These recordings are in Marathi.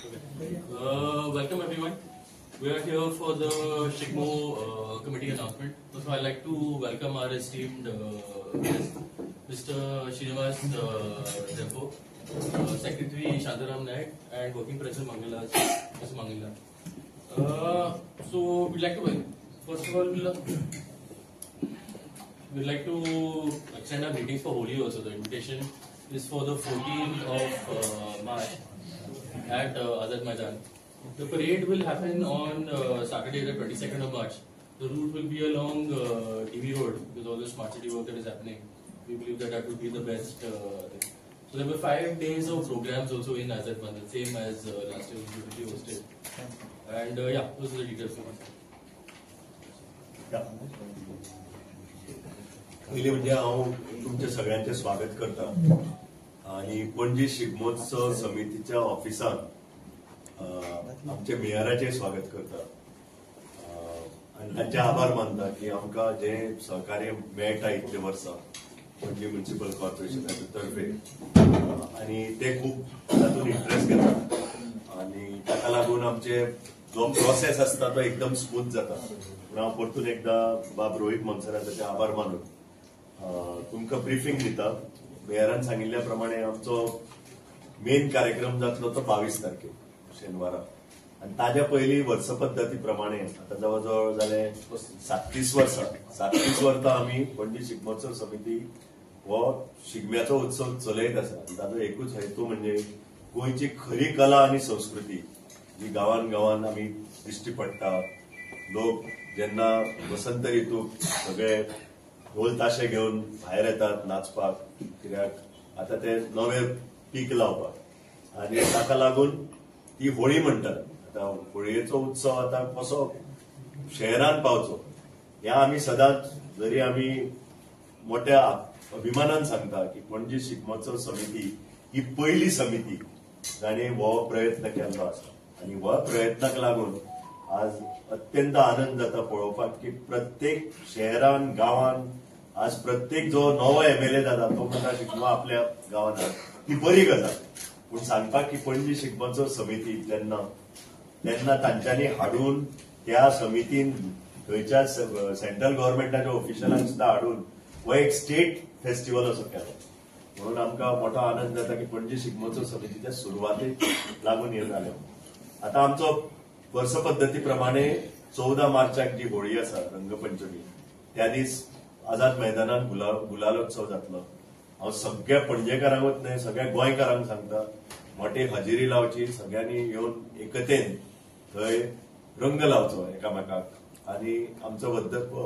Welcome everyone. We are here for the SHIGMO committee announcement. So I'd like to welcome our esteemed guest, Mr. Srinivas Dempo, Secretary Shantaram Naik, and Working President Mangala, Mr. Mangala. So we'd like to, first of all, we'd like to extend our greetings for Holi also. The invitation is for the 14th of March at Azad Maidan. The parade will happen on Saturday, the 22nd of March. The route will be along TV Road with all the smart city work that is happening. We believe that that would be the best thing. So there were 5 days of programs also in Azad Maidan, same as last year was beautifully hosted. And yeah, those are the details for us. पहिले म्हणजे हांव तुमचे सगळ्यांचे स्वागत करता आणि पणजी शिगमोत्सव समितीच्या ऑफिसात आमचे मेयराचे स्वागत करता आणि तांचे आभार मानता की आमकां जे सहकार्य मेळटा इतले वर्सां पणजी म्युनिसिपल कॉर्पोरेशनाचे तर्फे आणि ते खूब तातूंत इंटरेस्ट घेतात आणि ताका लागून आमचे जो प्रोसेस आसता तो एकदम स्मूथ जाता पूण हांव परतून एकदा बाब रोहित मनसराचे आभार मानून तुमकां ब्रिफींग दिता. मेयरान सांगिल्ल्या प्रमाणे आमचो मेन कार्यक्रम जातलो तो 22 तारखेक शेनवारा आनी ताज्या पयलीं वर्स पद्दती प्रमाणे आतां जवळ जवळ जाले 37 वर्सां आमी पणजी शिगमोत्सव समिती हो शिगम्याचो उत्सव चलयत आसा. ताजो एकूच हेतू म्हणजे गोंयची खरी कला आनी संस्कृती जी गांवान गांवान आमी दिश्टी पडटा. लोक जेन्ना वसंत ऋतूक सगळे ढोल ताशे घेवन भायर येतात नाचपाक, कित्याक आतां ते नवे पीक लावपाक आनी ताका लागून ती होळी म्हणटात. आतां होळयेचो उत्सव आतां कसो शहरान पावचो हें आमी सदांच जरी आमी मोठ्या अभिमानान सांगता की पणजी शिगमोत्सव समिती ही पयली समिती जाणे हो प्रयत्न केल्लो आसा आनी ह्या प्रयत्नाक लागून आज अत्यंत आनंद जाता पळोवपाक की प्रत्येक शहरान गांवान आज प्रत्येक जो नवो MLA जाता तो म्हणटा शिगमो आपल्या गांवान ही बरी गजाल. पूण सांगपाक की पणजी शिगमोत्सव समिती तेन्ना तांच्यांनी हाडून त्या समितीन थंयच्या सेंट्रल गव्हर्मेंटाच्या ऑफिशियलांक सुद्दां हाडून हो एक स्टेट फेस्टिवल असो केलो. म्हणून आमकां मोठो आनंद जाता की पणजी शिगमोत्सव समितीच्या सुरवातेक लागून हे जालें. आतां आमचो वर्स पद्दती प्रमाणे 14 मार्चाक जी होळी आसा रंगपंचमी त्या दीस आझाद मैदानात गुलालोत्सव जातलो. हांव सगळ्या पणजेकारांकूच न्हय सगळ्या गोंयकारांक सांगता मोठी हजेरी लावची, सगळ्यांनी येवन एकतेन थंय रंग लावचो एकामेकाक आणि आमचो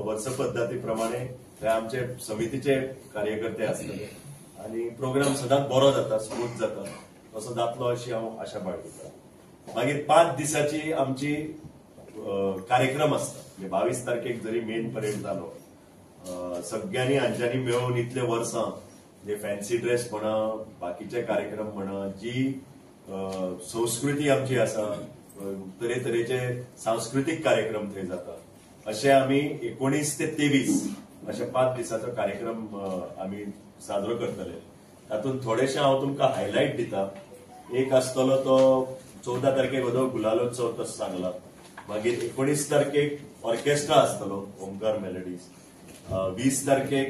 वर्स पद्दती प्रमाणे थंय आमचे समितीचे कार्यकर्ते आसतले आणि प्रोग्राम सदांच बरो जाता, स्मूथ जाता. तसो जातलो अशी हांव आशा बाळगिता. मागीर 5 दिसाची आमची कार्यक्रम असता. 22 तारखेक जरी मेन परेड जालो सगळ्यांनी हांच्यांनी मेळून इतले वर्सां जे फॅन्सी ड्रेस म्हणा बाकीचे कार्यक्रम म्हणा जी संस्कृती आमची आसा तरेतरेचे सांस्कृतिक कार्यक्रम थंय जाता. अशे आमी 19 ते 23 अशे 5 दिसाचो कार्यक्रम आमी साजरो करतले. तातूंत थोडेशे हांव तुमकां हायलायट दिता. एक आसतलो तो 14 तारखेक हो गुलालोत्सव तसो सांगला. मागीर 19 तारखेक ऑर्केस्ट्रा आसतलो ओमकार मेलोडीज. 20 तारखेक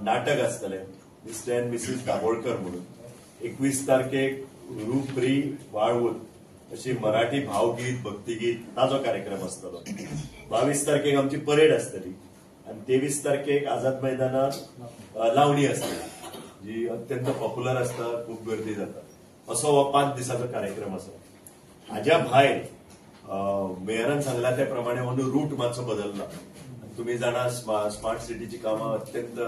नाटक आसतले मिस्टर एंड मिसेस दाबोळकर म्हणून. 21 तारखेक रूपरी वाळवून अशी मराठी भावगीत भक्तिगीत ताजो कार्यक्रम आसतलो. 22 तारखेक आमची परेड आसतली आणि 23 तारखेक आझाद मैदानात लावणी आसतली जी अत्यंत पॉप्युलर आसता, खूप गर्दी जाता. असो हो 5 दिसाचो कार्यक्रम आसा. हाज्या भायर मेयरान सांगला त्या प्रमाणे हो रूट मातसो बदलला. तुम्ही जाणा स्मार्ट सिटीची कामां अत्यंत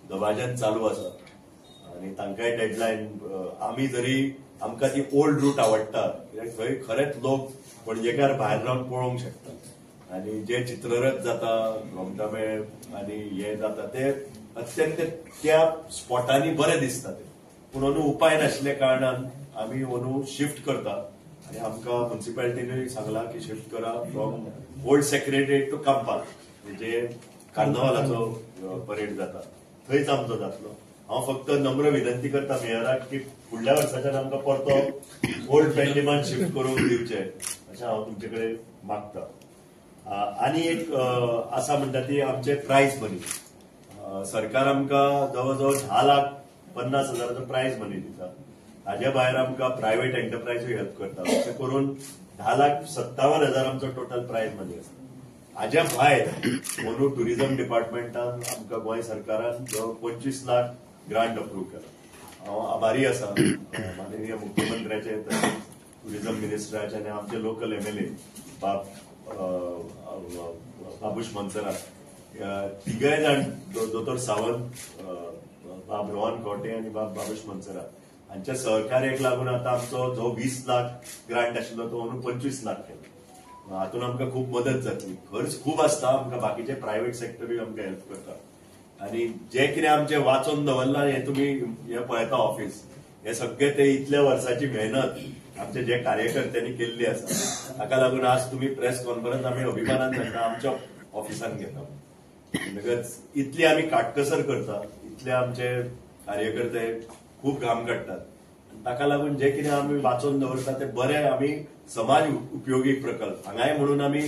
दबाज्यान चालू आसा आणि तांकांय डेडलायन. आमी जरी आमकां ती ओल्ड रूट आवडटा कित्याक थंय खरेंच लोक पणजेकार भायर रावन पळोवंक शकता आणि जे चित्ररथ जाता रोमटामेळ आणि हे जाता ते अत्यंत त्या स्पॉटांनी बरें दिसता ते. पूण अंदू उपाय नाशिल्ल्या कारणान आमी अंदू शिफ्ट करता आणि आमकां म्युनिसिपालिटीनूय सांगला की शिफ्ट करा from old secretariat to Campal जे कार्नावालाचो परेड जाता थंयच आमचो जातलो. हांव फक्त नम्र विनंती करता मेयराक की फुडल्या वर्साच्यान आमकां परतो ओल्ड पेंडिमान शिफ्ट करून दिवचे अशें हांव तुमचे कडेन मागता। आनी एक आसा म्हणटा ती आमचे प्रायज मनी। सरकार आमकां जवळ 10,50,000 प्रायज मनी दिता। हाज्या भायर आमकां प्रायव्हेट एंटरप्रायजूय हेल्प करता। अशें करून 10,57,000 आमचो टोटल प्रायज मनी आसा। हाज्या भायर अंदू टुरिझम डिपार्टमेंटान आमकां गोंय सरकारान 25 लाख ग्रांट अप्रूव केला। हांव आभारी आसा माननीय मुख्यमंत्र्याचे, टुरिझम मिनिस्टराचे आनी आमचे लोकल MLA बाबूश मनसरात तिगय जाण, दोतोर सावंत, बाब रोहन कोटे आनी बाबूश मनसरात हांच्या सहकार्याक लागून आता आमचो जो 20 लाख ग्रांट आशिल्लो तो अंदू 25 लाख केला। हातून आमकां खूब मदत जातली। खर्च खूब आसता, आमकां बाकीचे प्रायव्हेट सेक्टरूय आमकां हेल्प करता। आनी जे कितें आमचें वाचून दवरलां हें तुमी हे पळयता ऑफिस, हे सगळे ते इतल्या वर्सांची मेहनत आमचे जे कार्यकर्त्यांनी केल्ली आसा। ताका लागून आज तुमी प्रेस कॉन्फरन्स आमी अभिमानान सांगता आमच्या ऑफिसान घेता। म्हणटकच इतली आमी काटकसर करता, इतले आमचे कार्यकर्ते खूब घाम काडटात। ताका लागून जे कितें आमी वाचून दवरता ते बरे आमी समाज उपयोगी प्रकल्प हांगाय म्हणून आमी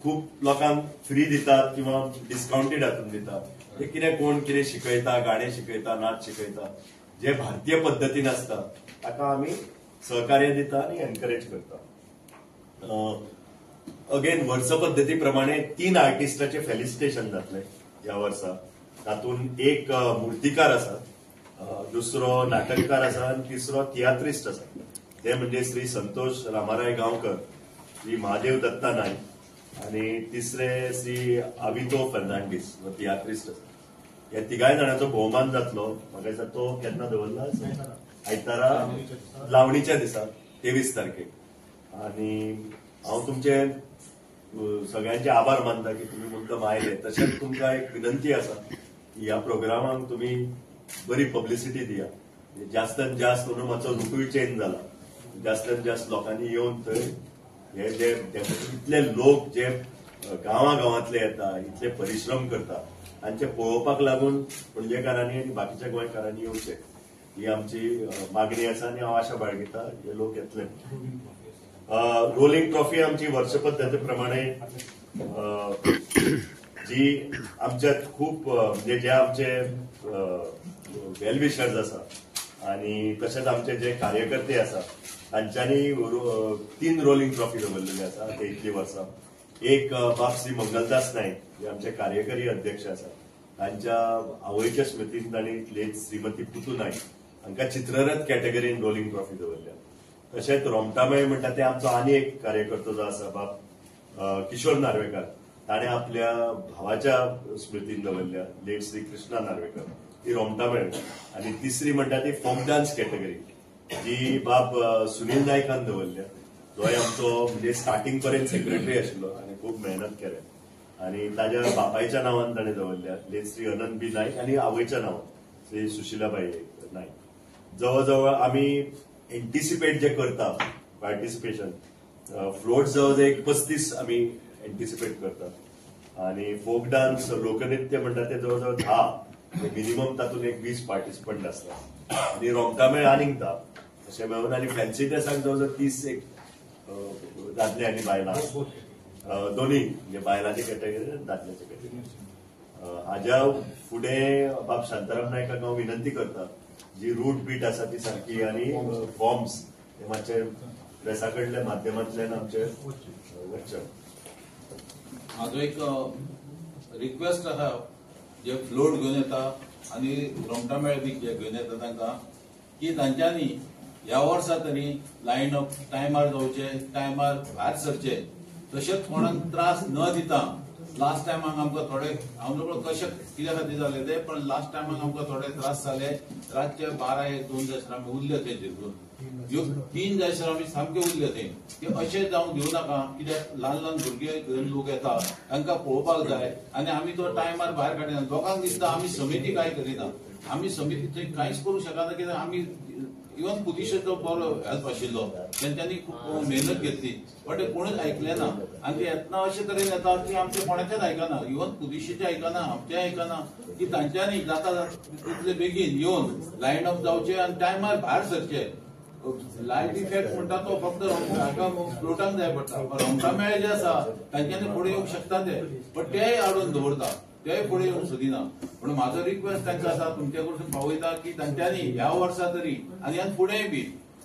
खूब लोकांक फ्री दितात किंवा डिस्काउंटेड हातून दितात। ते कितें कोण कितें शिकयता, गाणे शिकयता, नाच शिकयता, जे भारतीय पद्दतीन आसता ताका आमी सहकार्य दिता आनी एनकरेज करता। अगेन वर्स पद्दती प्रमाणे 3 आर्टिस्टाचे फेलिसिटेशन जातले ह्या वर्सा। तातूंत एक मुर्तीकार आसा, दुसरो नाटककार आसा आनी तिसरो तियात्रिस्ट आसा। ते म्हणजे श्री संतोष रामाराय गांवकर, श्री महादेव दत्ता नायक आनी तिसरे श्री आवितो फर्नांडीस हो तियात्रिस्ट आसा। ह्या तिगाय जाणांचो भोवमान जातलो। म्हाका दिसता तो केन्ना दवरला, आयतारा लावणीच्या दिसा 23 तारखेक। आनी हांव तुमचे सगळ्यांचे आभार मानता की तुम्ही मुद्दम आयले। तशेंच तुमकां एक विनंती आसा की ह्या प्रोग्रामाक तुम्ही बरी पब्लिसिटी दिया। जास्तांत जास्त म्हणून मातसो रुटूय चेंज जाला, जास्तांत जास्त लोकांनी येवन थंय हे जे इतले लोक जे गांवांतले येता, इतले परिश्रम करता, तांचे पळोवपाक लागून पणजेकारांनी आनी बाकीच्या गोंयकारांनी येवचे ही आमची मागणी आसा आनी हांव आशा बाळगिता हे लोक येतले। रोलिंग ट्रॉफी आमची वर्ष पद्दती प्रमाणे जी आमच्यात खूप म्हणजे जे आमचे वेलविशर्स आसा आनी तशेंच आमचे जे कार्यकर्ते आसा तांच्यांनी 3 रोलिंग ट्रॉफी दवरलेली आसा ते इतली वर्सां। एक बाब श्री मंगलदास नायक जे आमचे कार्यकारी अध्यक्ष आसा, तांच्या आवयच्या स्मृतीन तांणी लेट श्रीमती पुतू नायक हांकां चित्ररथ कॅटेगरीन रोलिंग ट्रॉफी दवरल्या। तशेंच रोमटामेळ म्हणटा ते आमचो आनी एक कार्यकर्तो जो आसा बाब किशोर नार्वेकर, ताणें आपल्या भावाच्या स्मृतीन दवरल्या लेट श्री कृष्णा नार्वेकर, ती रोमटामेळ। आनी तिसरी म्हणटा ती फोक डान्स कॅटेगरी जी बाब सुनील नायकान दवरल्या, जोय आमचो म्हणजे स्टार्टिंग पर्यंत सेक्रेटरी आशिल्लो आनी खूब मेहनत केले। आनी ताज्या बापायच्या नांवान ताणें दवरल्या लेट श्री अनंत बी नायक आनी आवयच्या नांवान श्री सुशिलाबाई नायक। जवळ जवळ आमी एंटिसिपेट जे करता पार्टिसिपेशन फ्लोट जवळ एक 35 आमी एंटिसिपेट करतात आनी फोक डान्स लोकनृत्य म्हणटा ते जवळ जवळ 10 मिनिमम तातूंत एक 20 पार्टिसिपंट आसता आनी रोमटामेळ आनीक 10 अशें मेळून आनी फॅन्सी ड्रेसाक जवळ जवळ 30 एक दादले आनी बायलां दोन्ही म्हणजे बायलांचे कॅटेगरी आनी दादल्याचे कॅटेगरी। हाज्या फुडें बाब शांताराम नायकाक हांव विनंती करता जी रूट बीट आसा ती सारकी आनी फॉर्म्स हे मातशे प्रेसा कडल्या माध्यमांतल्यान आमचे वचचे। म्हाजो एक रिक्वेस्ट आसा, जे फ्लोट घेवन येता आनी रोमटामेळ बी जे घेवन येता तांकां की तांच्यांनी ह्या वर्सा तरी लायन अप टायमार जावचे, टायमार भायर सरचे, तशेंच कोणाक त्रास न दिता। लास्ट टायमाक आमकां थोडे हांव कशें कित्या खातीर जाले ते, पण लास्ट टायमाक आमकां थोडे त्रास जाले। रातचे 12-1-2 जायसर आमी उरले थंय जिरकून, ह्यो 3 जायसर आमी सामके उरले थंय। ते अशें जावंक दिवं नाका, कित्याक ल्हान ल्हान भुरगे घेवन लोक येता तांकां पळोवपाक जाय आनी आमी तो टायमार भायर काडिना। लोकांक दिसता आमी समिती कांय करिना, आमी समिती थंय कांयच करूं शकना कित्याक आमी इवन पुलिशेचो बरो हेल्प आशिल्लो तेंच्यांनी खूब मेहनत घेतली पण ते कोणूच आयकले ना आनी ते येतना अशे तरेन येता की आमचे कोणाचेच आयकना इवन पुलिशेचे आयकना आमचे आयकना की तांच्यांनी जाता तितले बेगीन येवन लायन अप जावचे आनी टायमार भायर सरचे लायट इफेक्ट म्हणटा तो फक्त फ्लोटांक जाय पडटा रोमटामेळे जे आसा तांच्यांनी फुडें येवंक शकता ते पण तेय आडून दवरता तेय फुडें येवंक सोदिना म्हणून म्हाजो रिक्वेस्ट तांकां आसा तुमचे कडसून पावयता की तांच्यांनी ह्या वर्सा तरी आनी फुडेंय बी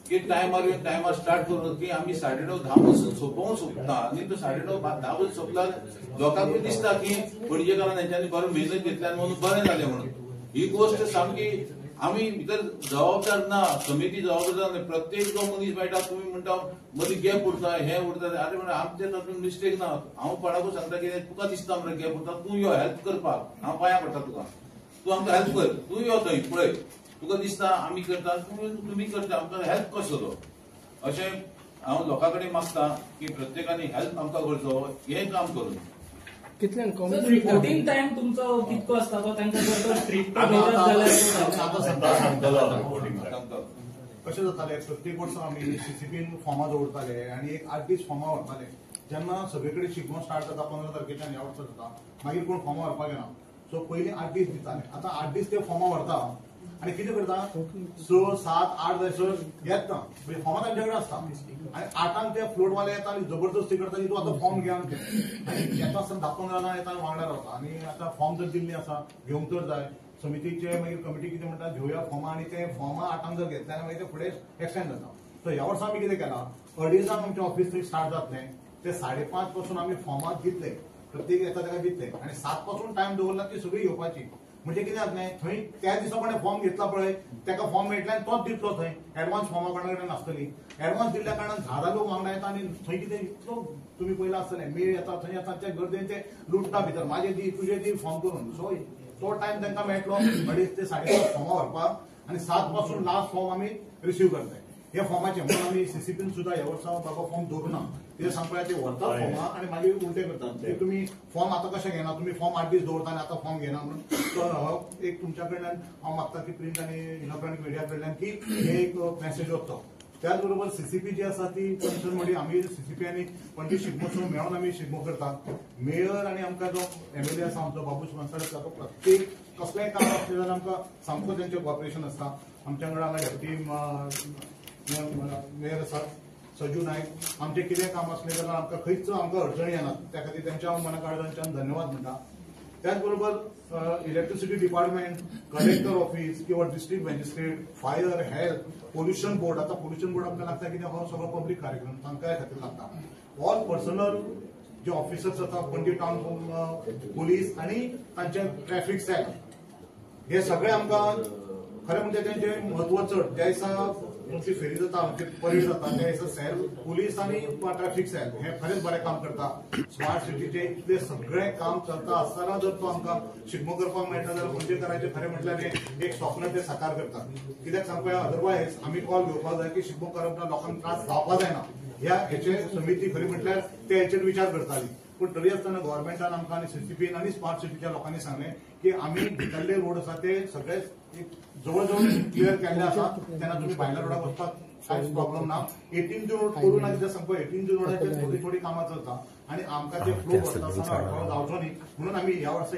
की टायमार येवन टायमार स्टार्ट करून की आमी 9:30 10 पासून सोंपोवंक सोदता आनी तो 9:30 10 पासून सोंपला लोकांकूय दिसता की पणजेकारान हेंच्यांनी बरो मेहनत घेतल्यान म्हणून बरें जालें म्हणून ही गोष्ट सामकी आम्ही भितर जबाबदार ना समिती जबाबदार नाही प्रत्येक जो मनीस मेळटा तुम्ही म्हणटा मदीं गॅप उरता हे उरता अरे म्हणजे आमचे तातूंत मिस्टेक ना हांव कोणाकूय सांगता की तुका दिसता मरे गॅप उरता तूं यो हेल्प करपाक हांव पांयां पडटा तुका तूं आमकां हेल्प कर तूं यो थंय पळय तुका दिसता आमी करता तुमी करता आमकां हेल्प कसो तो अशें हांव लोकां कडेन मागता की प्रत्येकानी हेल्प आमकां करचो हें काम करून रिपोर्टिंग टाइम तुमचो कितको आसता तो तांकां जर तो स्ट्रिक्ट कशें जातालें प्रत्येक वर्सा आमी सीसीपीन फॉर्मां दवरताले आनी एक 8 दीस फॉर्मां व्हरताले जेन्ना सगळे कडेन शिगमो स्टार्ट जाता 15 तारखेच्यान ह्या वर्सा जाता मागीर कोण फॉर्मां व्हरपाक येना सो पयलीं 8 दीस दिताले आतां 8 दीस ते फॉर्मां व्हरता आनी कितें करता 6, 7, 8 जायसर येत ना फॉर्मां तांचे कडेन आसता आनी 8 ते फ्लोटवाले येता आनी जबरदस्ती करता की तूं आतां फॉर्म घे आनी आनी येता आसतना 10-15 जाणां येता आनी वांगडा रावता आनी आतां फॉर्म जर दिल्ली आसा घेवंक तर जाय समितीचे मागीर कमिटी कितें म्हणटा घेवया फॉर्मां आनी ते फॉर्मां 8 जर घेतले आनी मागीर ते फुडें एक्सटेंड जाता सो ह्या वर्सा आमी कितें केलां 2:30 आमचें ऑफिस थंय स्टार्ट जातलें ते 5:30 पासून आमी फॉर्मां दितले प्रत्येक येता ताका दितले आनी 7 पासून टायम दवरला ती सगळी येवपाची म्हणजे कितें जातलें थंय त्या दिसा कोणें फॉर्म घेतला पळय ताका फॉर्म मेळटले आनी तोच दितलो थंय एडवान्स फॉर्मां कोणा कडेन नासतली एडवान्स दिल्ल्या कारणान 10 लोक वांगडा येता आनी थंय कितें इतलो तुमी पयला आसतलें मेळ येता थंय येता ते गर्देन ते लुटता भितर म्हाजे दी तुजे दी फॉर्म करून सो तो टायम तांकां मेळटलो 2:30 ते 7:30 फॉर्मां व्हरपाक आनी 7 पासून लास्ट फॉर्म आमी रिसीव करताय हे फॉर्माचे म्हणून आमी सीसीपीन सुद्धा ह्या वर्सा बाबा फॉर्म दवरुना कितें सांगपा ते व्हरता फॉर्मां आनी मागीर उलटे करतात की तुमी फॉर्म आतां कशें घेना तुमी फॉर्म 8 दीस दवरता आनी आतां फॉर्म घेना म्हणून तर एक तुमच्या कडल्यान हांव मागता की प्रिंट आनी इलेक्ट्रॉनीक मिडिया कडल्यान की हे एक मेसेज वचो त्याचबरोबर सीसीपी जी आसा ती पंचन मडी आमी सीसीपी आनी पणजी शिगमोत्सव मेळोन आमी शिगमो करतात मेयर आनी आमकां जो MLA आसा आमचो बाबूश मनसाळकर ताका प्रत्येक कसलेंय काम आसलें जाल्यार आमकां सामको तेंचें कॉपरेशन आसता आमच्या कडेन हांगा डेप्युटी मेयर आसा सजू नायक आमचें कितें काम आसलें जाल्यार आमकां खंयच आमकां अडचणी येनात त्या खातीर तेंच्या मना काळजांच्यान धन्यवाद म्हणटा त्याचबरोबर इलेक्ट्रिसिटी डिपार्टमेंट कलेक्टर ऑफिस किंवा district magistrate fire health pollution board आता पोल्युशन बोर्ड आपल्याला लागता कित्याक हो सगळो पब्लीक कार्यक्रम तांकां खातीर लागता ऑल पर्सनल जे ऑफिसर्स आसा पणजी टाउन पुलीस आनी तांचे ट्रॅफिक सेल हे सगळे आमकां खरें म्हणजे तेंचे म्हत्व चड ज्या दिसा तुमची फेरी जाता म्हणजे परेड जाता त्या दिसा सेल पुलीस आनी ट्रॅफिक सेल हे खरेंच बरें काम करता स्मार्ट सिटीचे इतले सगळे काम चलता आसतना जर तो आमकां शिगमो करपाक मेळटा जाल्यार पणजेकारांचें खरें म्हटल्यार हे एक स्वप्न ते साकार करतात कित्याक सांगपा अदरवायज आमी कॉल घेवपाक जाय की शिगमो करप लोकांक त्रास जावपाक जायना ह्या हेचे समिती खरी म्हटल्यार ते हेचेर विचार करताली पण तरी आसतना गव्हर्मेंटान आमकां आनी सीसीपीन आनी स्मार्ट सिटीच्या लोकांनी सांगलें की आमी भितरले रोड आसा ते सगळे जवळ जवळ क्लियर केल्ले आसा तेन्ना तुमी भायल्या रोडाक वचपाक कांयच प्रॉब्लेम ना 18 जून रोड करून कितें सांगपा 18 जून रोडाचेर थोडी थोडी कामां चलता आनी आमकां ते फ्लो करता आसतना अडथळो जावचो न्ही म्हणून आमी ह्या वर्सा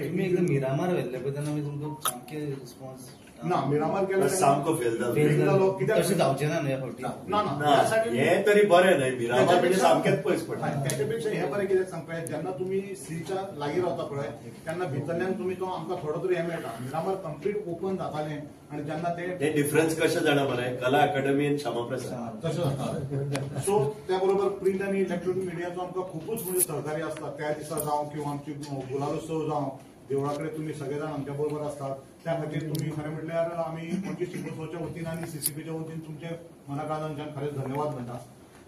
मिरामार व्हेल्ले पळय तेन्ना आमी तुमकां सामके रिस्पॉन्स ना मिरामार केलो सामको फेल जालो कित्याक तशें जावचें ना ह्या फावटी ना हे तरी बरें न्हय मिरामार म्हणजे सामकेच पयस पडटा त्याच्या पेक्षा हे बरें कित्याक सांगपा जेन्ना तुमी सीच्या लागीं रावता पळय तेन्ना भितरल्यान तुमी तो आमकां थोडो तरी हे मेळटा मिरामार कंप्लीट ओपन जातालें आनी जेन्ना ते डिफरन्स कशें जाणा मरे कला अकादमी आनी श्यामा प्रसाद तशें जाता सो त्या बरोबर प्रिंट आनी इलेक्ट्रॉनीक मिडियाचो आमकां खूबच म्हणजे सहकार्य आसता त्या दिसा जावं किंवा आमची गुलालोत्सव जावं देवळा कडेन तुमी सगळे जाण आमच्या बरोबर आसतात त्या खातीर तुमी खरें म्हटल्यार आमी पणजी शिगमोत्सवाच्या वतीन आनी सीसीपीच्या वतीन तुमचे मनाकाळजांच्यान खरेंच धन्यवाद म्हणटा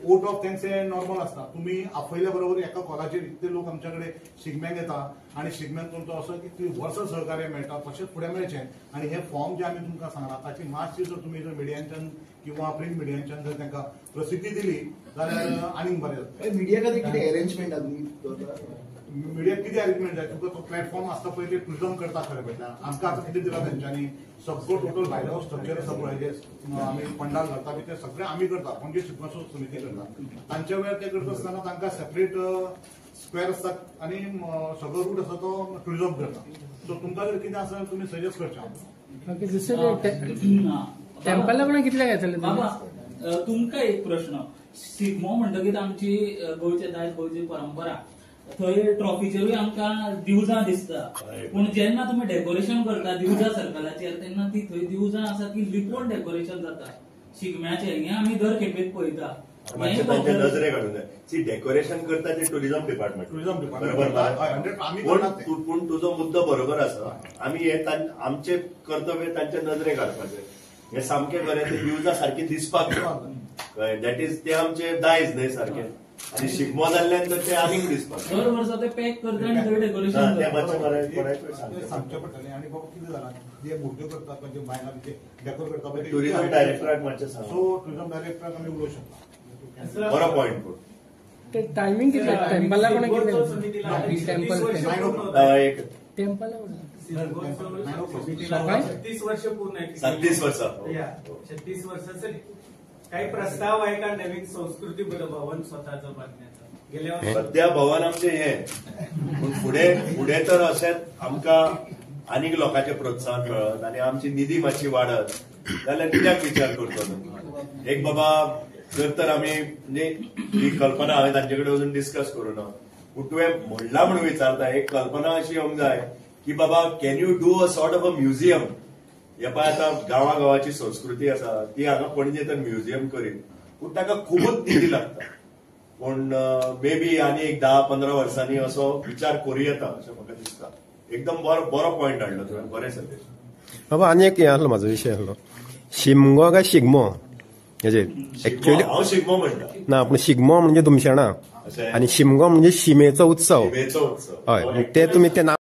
वोट ऑफ थँक्स हे नॉर्मल आसता तुमी आपयल्या बरोबर एका कॉलाचेर इतले लोक आमच्या कडेन शिगम्याक येता आनी शिगम्याक तुमचो असो की वर्स सहकार्य मेळटा तशेंच फुडें मेळचें आनी हे फॉर्म जे आमी तुमकां सांगला ताची मातशी जर तुमी जर मिडियांच्यान किंवा प्रिंट मिडियांच्यान जर तांकां प्रसिद्धी दिली जाल्यार आनीक बरें जाता मिडिया खातीर कितें अरेंजमेंट आहा तुमी मिडियाक कितें अरेंजमेंट जाय तुका तो प्लॅटफॉर्म आसता पळय ते टुरिझम करता खरें पडटा आमकां आतां कितें दिलां तेंच्यांनी सगळो टोटल भायलो स्ट्रक्चर आसा पळय जे आमी पंडाल घालता बी ते सगळे आमी करता पणजे शिगमोत्सव समिती करता तांच्या वेळार ते करता आसतना तांकां सेपरेट स्क्वेअर आसतात आनी सगळो रूट आसा तो टुरिझम करता सो तुमकां जर कितें आसा तुमी सजेस्ट करचें ओके दुसरें टेम्पला पण कितले घेतले बाबा तुमकां एक प्रश्न शिगमो म्हणटकीर आमची गोंयचे दायज गोंयची परंपरा थंय ट्रॉफीचेरूय आमकां दिवजां दिसता पूण जेन्ना तुमी डेकोरेशन करता दिवजा सर्कलाचेर तेन्ना ती थंय दिवजां आसा ती लिपोवन डेकोरेशन जाता शिगम्याचें हें आमी दर खेपेक पळयता मातशें तांचे नजरे काडूं जाय सी डेकोरेशन करता ते टुरिझम डिपार्टमेंट टुरिझम बरोबर डिपार्टमेंट आमी करतात ते. पूण तुजो मुद्दो बरोबर आसा आमी हे आमचे कर्तव्य तांचे नजरे काडपाचें हे सामकें बरें ते दिवजां सारकी दिसपाक जाय दॅट इज ते आमचे दायज न्हय सारकें आनी शिगमो जाल्ल्यान तर ते आनीक दिसपाक दर वर्सा ते पॅक करता आनी थंय डेकोरेशन ते मातशें करता बरें कोणाक ते सांगचें सांगचें पडटलें आनी बाबा कितें जालां जे भुरगे करतात म्हणजे बायलां ते डेकोर करता पळय ते- टुरिझम डायरेक्टराक मातशें सांग सो टुरिझम डायरेक्टराक आमी उलोवंक शकता बरो पॉयंट पूण ते टायमिंग कितले टेम्पला पण कितले टेम्पल एक टेम्पला सकाळी 36 वर्ष पूर्ण आहे 37 वर्सां 36 वर्षाचं काही प्रस्ताव आहे का नवीन संस्कृती भवन स्वतःचं बांधण्याचा गेल्या वर्षी सध्या भवन आमचे हे पूण फुडें तर अशेंच आमकां आनीक लोकांचे प्रोत्साहन मेळत आनी आमची निधी मातशी वाडत जाल्यार कित्याक विचार करचो न्हू एक बाबा जर तर आमी म्हणजे ही कल्पना हांवें तांचे कडेन अजून डिस्कस करूं ना पूण तुवें म्हणला म्हणून विचारता एक कल्पना अशी येवंक जाय की बाबा can you do a sort of a museum हे पळय आतां गांवागांवाची संस्कृती आसा ती हांगा पणजे तर म्युझियम करीत पूण ताका खूबच निधी लागता पूण मे बी आनी एक 10-15 वर्सांनी असो विचार करूं येता अशें म्हाका दिसता एकदम बरो पॉयंट हाडलो तुवें बरें सजेस्ट बाबा आनी एक हें आहलो म्हाजो विशय आहलो शिमगो काय शिगमो हेजे एक्चुअली हांव शिगमो म्हणटा ना पूण शिगमो म्हणजे दुमशेणां अशें आनी शिमगो म्हणजे शिमेचो उत्सव शिमेचो उत्सव हय ते तुमी ते